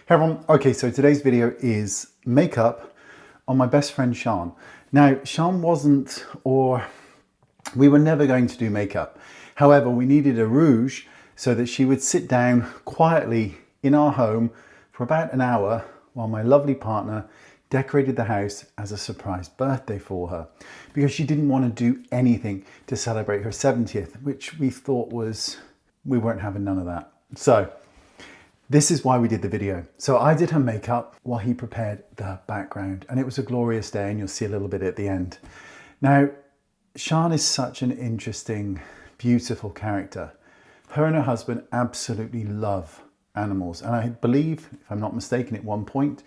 Hey everyone, okay, so today's video is makeup on my best friend Sean. Now, Sean we were never going to do makeup. However, we needed a rouge so that she would sit down quietly in our home for about an hour while my lovely partner decorated the house as a surprise birthday for her, because she didn't want to do anything to celebrate her 70th, which we thought we weren't having none of that. So this is why we did the video. So I did her makeup while he prepared the background, and it was a glorious day, and you'll see a little bit at the end. Now, Sean is such an interesting, beautiful character. Her and her husband absolutely love animals, and I believe, if I'm not mistaken, at one point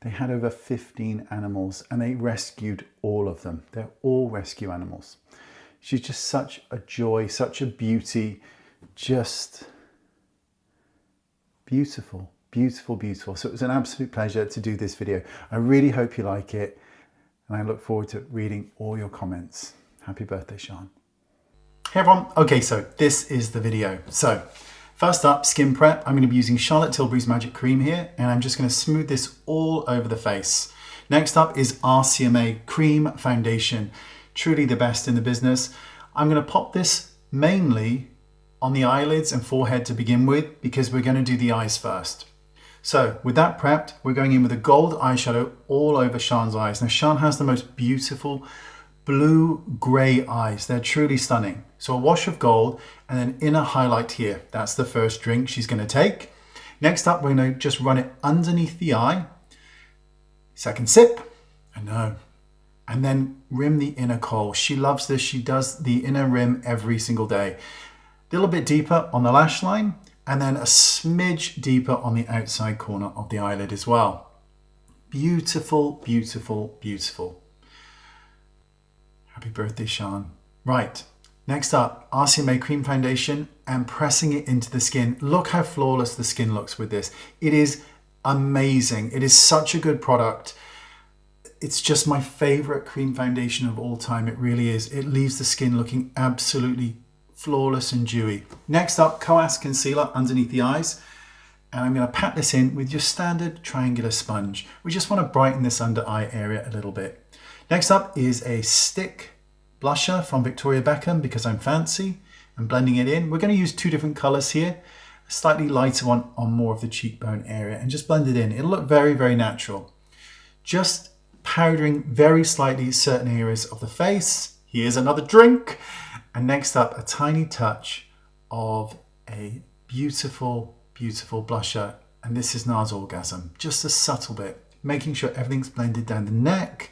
they had over 15 animals and they rescued all of them. They're all rescue animals. She's just such a joy, such a beauty, just beautiful, beautiful, beautiful. So it was an absolute pleasure to do this video. I really hope you like it, and I look forward to reading all your comments. Happy birthday, Sean. Hey everyone, okay, so this is the video. So first up, skin prep. I'm going to be using Charlotte Tilbury's Magic Cream here, and I'm just going to smooth this all over the face. Next up is RCMA Cream Foundation. Truly the best in the business. I'm going to pop this mainly on the eyelids and forehead to begin with, because we're going to do the eyes first. So with that prepped, we're going in with a gold eyeshadow all over Sean's eyes. Now Sean has the most beautiful blue-gray eyes. They're truly stunning. So a wash of gold and an inner highlight here. That's the first drink she's going to take. Next up, we're going to just run it underneath the eye. Second sip. I know. And then rim the inner kohl. She loves this. She does the inner rim every single day. A little bit deeper on the lash line, and then a smidge deeper on the outside corner of the eyelid as well. Beautiful, beautiful, beautiful. Happy birthday, Sean. Right, next up, RCMA Cream Foundation and pressing it into the skin. Look how flawless the skin looks with this. It is amazing. It is such a good product. It's just my favorite cream foundation of all time. It really is. It leaves the skin looking absolutely flawless and dewy. Next up, Goss concealer underneath the eyes, and I'm going to pat this in with your standard triangular sponge. We just want to brighten this under eye area a little bit. Next up is a stick blusher from Victoria Beckham, because I'm fancy, and blending it in. We're going to use two different colors here, a slightly lighter one on more of the cheekbone area, and just blend it in. It'll look very, very natural. Just powdering very slightly certain areas of the face. Here's another drink. And next up, a tiny touch of a beautiful, beautiful blusher. And this is NARS Orgasm. Just a subtle bit, making sure everything's blended down the neck.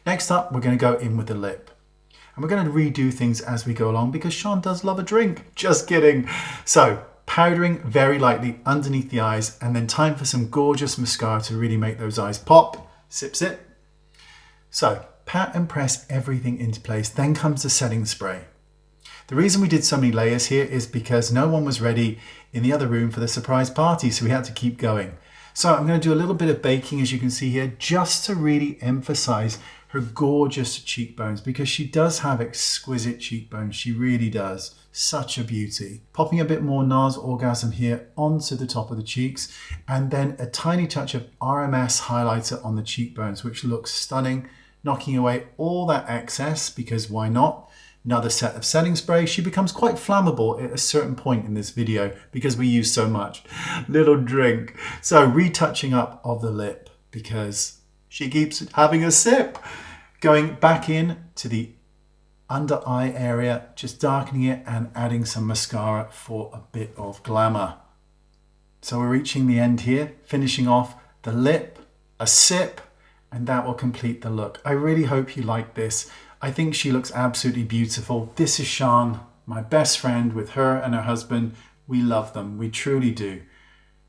Next up, we're going to go in with the lip. And we're going to redo things as we go along, because Sean does love a drink. Just kidding. So powdering very lightly underneath the eyes, and then time for some gorgeous mascara to really make those eyes pop. Sip, sip. So pat and press everything into place. Then comes the setting spray. The reason we did so many layers here is because no one was ready in the other room for the surprise party, so we had to keep going. So I'm going to do a little bit of baking, as you can see here, just to really emphasize her gorgeous cheekbones, because she does have exquisite cheekbones. She really does. Such a beauty. Popping a bit more NARS Orgasm here onto the top of the cheeks, and then a tiny touch of RMS highlighter on the cheekbones, which looks stunning, knocking away all that excess, because why not? Another set of setting spray. She becomes quite flammable at a certain point in this video because we use so much. Little drink. So retouching up of the lip, because she keeps having a sip. Going back in to the under eye area, just darkening it and adding some mascara for a bit of glamour. So we're reaching the end here, finishing off the lip, a sip, and that will complete the look. I really hope you like this. I think she looks absolutely beautiful. This is Sean, my best friend, with her and her husband. We love them, we truly do.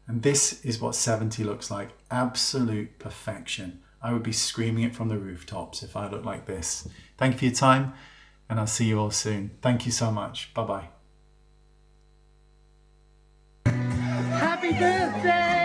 And this is what 70 looks like, absolute perfection. I would be screaming it from the rooftops if I looked like this. Thank you for your time, and I'll see you all soon. Thank you so much, bye-bye. Happy birthday!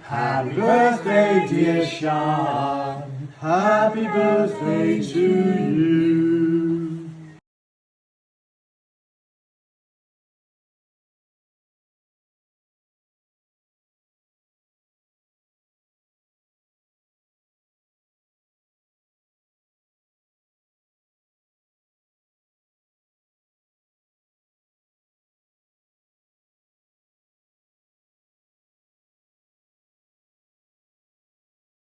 Happy birthday, dear Sean. Happy birthday to you.